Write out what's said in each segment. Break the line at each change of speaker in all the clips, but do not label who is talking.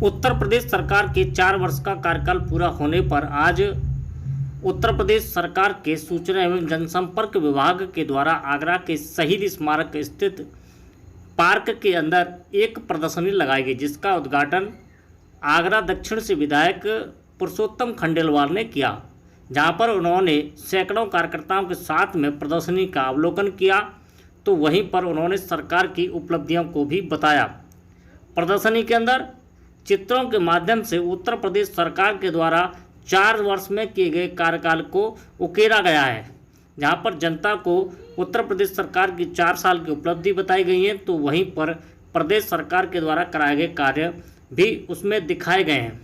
उत्तर प्रदेश सरकार के 4 वर्ष का कार्यकाल पूरा होने पर आज उत्तर प्रदेश सरकार के सूचना एवं जनसंपर्क विभाग के द्वारा आगरा के शहीद स्मारक स्थित पार्क के अंदर एक प्रदर्शनी लगाई गई, जिसका उद्घाटन आगरा दक्षिण से विधायक पुरुषोत्तम खंडेलवाल ने किया, जहां पर उन्होंने सैकड़ों कार्यकर्ताओं के साथ में प्रदर्शनी का अवलोकन किया। तो वहीं पर उन्होंने सरकार की उपलब्धियों को भी बताया। प्रदर्शनी के अंदर चित्रों के माध्यम से उत्तर प्रदेश सरकार के द्वारा 4 वर्ष में किए गए कार्यकाल को उकेरा गया है, जहां पर जनता को उत्तर प्रदेश सरकार की 4 साल की उपलब्धि बताई गई है। तो वहीं पर प्रदेश सरकार के द्वारा कराए गए कार्य भी उसमें दिखाए गए हैं।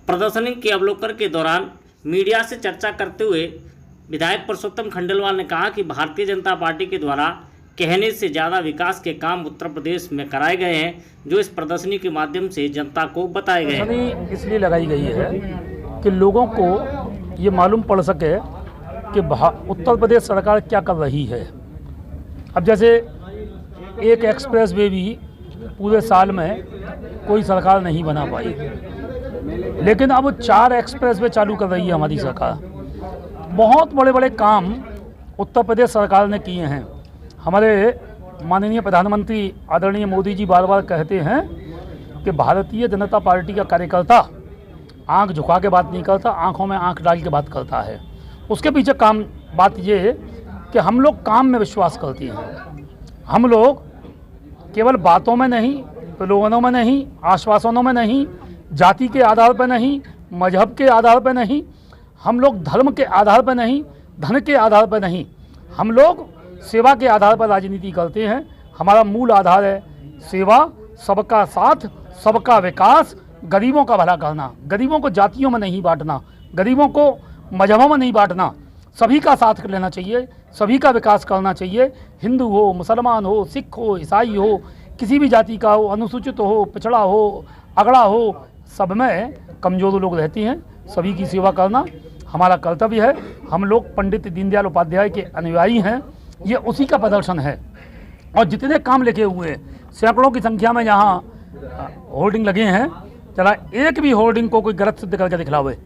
प्रदर्शनी के अवलोकन के दौरान मीडिया से चर्चा करते हुए विधायक पुरुषोत्तम खंडेलवाल ने कहा कि भारतीय जनता पार्टी के द्वारा कहने से ज़्यादा विकास के काम उत्तर प्रदेश में कराए गए हैं, जो इस प्रदर्शनी के माध्यम से जनता को बताए गए हैं।
प्रदर्शनी इसलिए लगाई गई है कि लोगों को ये मालूम पड़ सके कि उत्तर प्रदेश सरकार क्या कर रही है। अब जैसे एक एक्सप्रेस वे भी पूरे साल में कोई सरकार नहीं बना पाई, लेकिन अब 4 एक्सप्रेस वे चालू कर रही है हमारी सरकार। बहुत बड़े बड़े काम उत्तर प्रदेश सरकार ने किए हैं। हमारे माननीय प्रधानमंत्री आदरणीय मोदी जी बार बार कहते हैं कि भारतीय जनता पार्टी का कार्यकर्ता आंख झुका के बात नहीं करता, आंखों में आंख डाल के बात करता है। उसके पीछे बात ये है कि हम लोग काम में विश्वास करते हैं। हम लोग केवल बातों में नहीं, प्रलोभनों में नहीं, आश्वासनों में नहीं, जाति के आधार पर नहीं, मजहब के आधार पर नहीं, हम लोग धर्म के आधार पर नहीं, धन के आधार पर नहीं, हम लोग सेवा के आधार पर राजनीति करते हैं। हमारा मूल आधार है सेवा, सबका साथ, सबका विकास, गरीबों का भला करना, गरीबों को जातियों में नहीं बांटना, गरीबों को मजहबों में नहीं बांटना, सभी का साथ लेना चाहिए, सभी का विकास करना चाहिए। हिंदू हो, मुसलमान हो, सिख हो, ईसाई हो, किसी भी जाति का हो, अनुसूचित हो, पिछड़ा हो, अगड़ा हो, सब में कमज़ोर लोग रहते हैं। सभी की सेवा करना हमारा कर्तव्य है। हम लोग पंडित दीनदयाल उपाध्याय के अनुयायी हैं, ये उसी का प्रदर्शन है। और जितने काम लिखे हुए सैकड़ों की संख्या में यहाँ होर्डिंग लगे हैं, चला एक भी होर्डिंग को कोई गलत सिद्ध करके दिखलावे।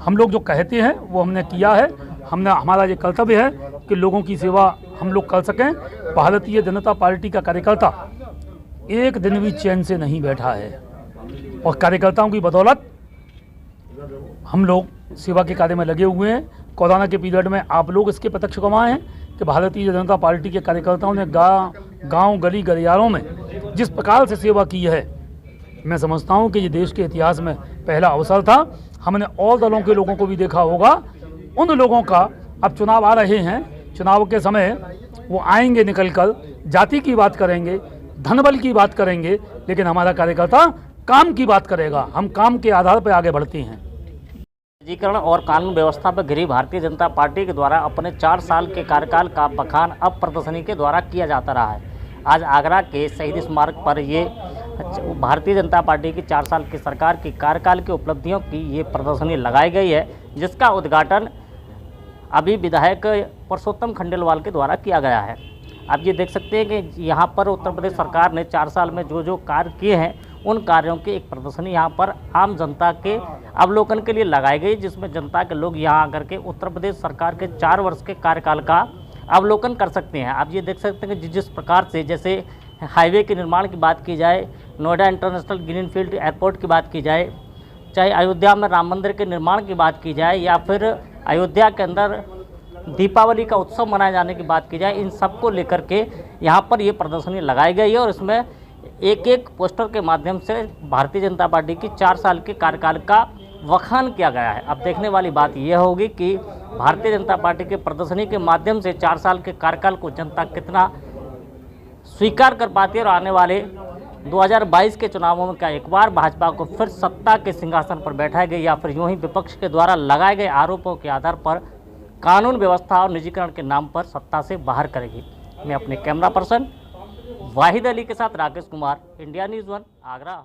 हम लोग जो कहते हैं वो हमने किया है। हमारा ये कर्तव्य है कि लोगों की सेवा हम लोग कर सकें। भारतीय जनता पार्टी का कार्यकर्ता एक दिन भी चैन से नहीं बैठा है, और कार्यकर्ताओं की बदौलत हम लोग सेवा के कार्य में लगे हुए हैं। कोरोना के पीरियड में आप लोग इसके प्रत्यक्ष गवाह हैं कि भारतीय जनता पार्टी के कार्यकर्ताओं ने गांव गली गलियारों में जिस प्रकार से सेवा की है, मैं समझता हूं कि ये देश के इतिहास में पहला अवसर था। हमने और दलों के लोगों को भी देखा होगा। उन लोगों का अब चुनाव आ रहे हैं, चुनाव के समय वो आएंगे, निकल कर जाति की बात करेंगे, धनबल की बात करेंगे, लेकिन हमारा कार्यकर्ता काम की बात करेगा। हम काम के आधार पर आगे बढ़ते हैं।
निजीकरण और कानून व्यवस्था पर घिरी भारतीय जनता पार्टी के द्वारा अपने 4 साल के कार्यकाल का बखान अब प्रदर्शनी के द्वारा किया जाता रहा है। आज आगरा के शहीद स्मारक पर ये भारतीय जनता पार्टी की 4 साल की सरकार की कार्यकाल की उपलब्धियों की ये प्रदर्शनी लगाई गई है, जिसका उद्घाटन अभी विधायक पुरुषोत्तम खंडेलवाल के द्वारा किया गया है। आप ये देख सकते हैं कि यहाँ पर उत्तर प्रदेश सरकार ने 4 साल में जो कार्य किए हैं, उन कार्यों की एक प्रदर्शनी यहाँ पर आम जनता के अवलोकन के लिए लगाई गई, जिसमें जनता के लोग यहाँ आकर के उत्तर प्रदेश सरकार के 4 वर्ष के कार्यकाल का अवलोकन कर सकते हैं। आप ये देख सकते हैं कि जिस प्रकार से, जैसे हाईवे के निर्माण की बात की जाए, नोएडा इंटरनेशनल ग्रीनफील्ड एयरपोर्ट की बात की जाए, चाहे अयोध्या में राम मंदिर के निर्माण की बात की जाए, या फिर अयोध्या के अंदर दीपावली का उत्सव मनाए जाने की बात की जाए, इन सब को लेकर के यहाँ पर ये प्रदर्शनी लगाई गई है। और इसमें एक एक पोस्टर के माध्यम से भारतीय जनता पार्टी की 4 साल के कार्यकाल का बखान किया गया है। अब देखने वाली बात यह होगी कि भारतीय जनता पार्टी के प्रदर्शनी के माध्यम से 4 साल के कार्यकाल को जनता कितना स्वीकार कर पाती है, और आने वाले 2022 के चुनावों में क्या एक बार भाजपा को फिर सत्ता के सिंहासन पर बैठाया गया, या फिर यूं ही विपक्ष के द्वारा लगाए गए आरोपों के आधार पर कानून व्यवस्था और निजीकरण के नाम पर सत्ता से बाहर करेगी। मैं अपने कैमरा पर्सन वाहिद अली के साथ राकेश कुमार, इंडिया न्यूज़ 1 आगरा।